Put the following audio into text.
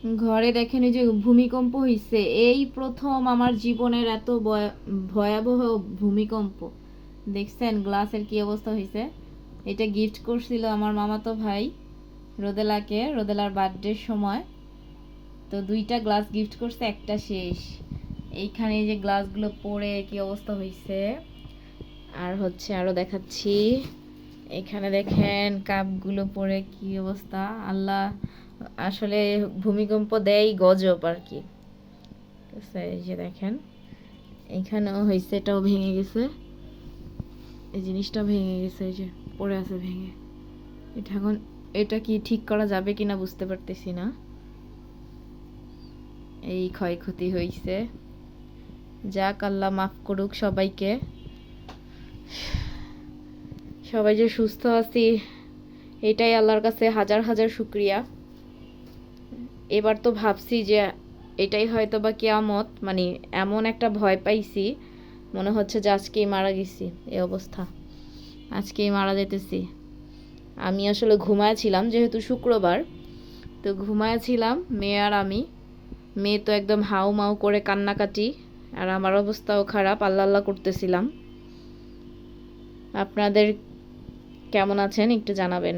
ঘরে দেখেন এই যে ভূমিকম্প হইছে, এই প্রথম আমার জীবনের এত ভয়াবহ ভূমিকম্প। দেখছেন গ্লাসের কি অবস্থা হয়েছে। এটা গিফট করছিল আমার মামাতো ভাই রোদেলাকে, রোদেলার বার্থডের সময়। তো 2টা গ্লাস গিফট করছে, একটা শেষ। এইখানে এই যে গ্লাসগুলো পড়ে কি অবস্থা হয়েছে। আর হচ্ছে আরো দেখাচ্ছি, এখানে দেখেন কাপগুলো পড়ে কি অবস্থা। আল্লাহ আসলে ভূমিকম্প দেয় গজব আর কি। এই যে দেখেন এইখানেও হয়েছে, এটাও ভেঙে গেছে, এই জিনিসটা ভেঙে গেছে, এই যে পড়ে আছে ভেঙে। এটা এখন এটা কি ঠিক করা যাবে কিনা বুঝতে পারতেছি না। এই ক্ষয়ক্ষতি হয়েছে, যাক আল্লাহ মাফ করুক সবাইকে। সবাই যে সুস্থ আছি এটাই আল্লাহর কাছে হাজার হাজার শুকরিয়া। এবার তো ভাবছি যে এটাই হয়তো বা কিয়ামত, মানে এমন একটা ভয় পাইছি মনে হচ্ছে যে আজকেই মারা গেছি। এই অবস্থা, আজকেই মারা যেতেছি। আমি আসলে ঘুমায়াছিলাম, যেহেতু শুক্রবার, তো ঘুমায়াছিলাম মেয়ে আর আমি। মেয়ে তো একদম হাউ মাউ করে কান্নাকাটি, আর আমার অবস্থাও খারাপ, আল্লাহ আল্লাহ করতেছিলাম। আপনাদের কেমন আছেন একটু জানাবেন।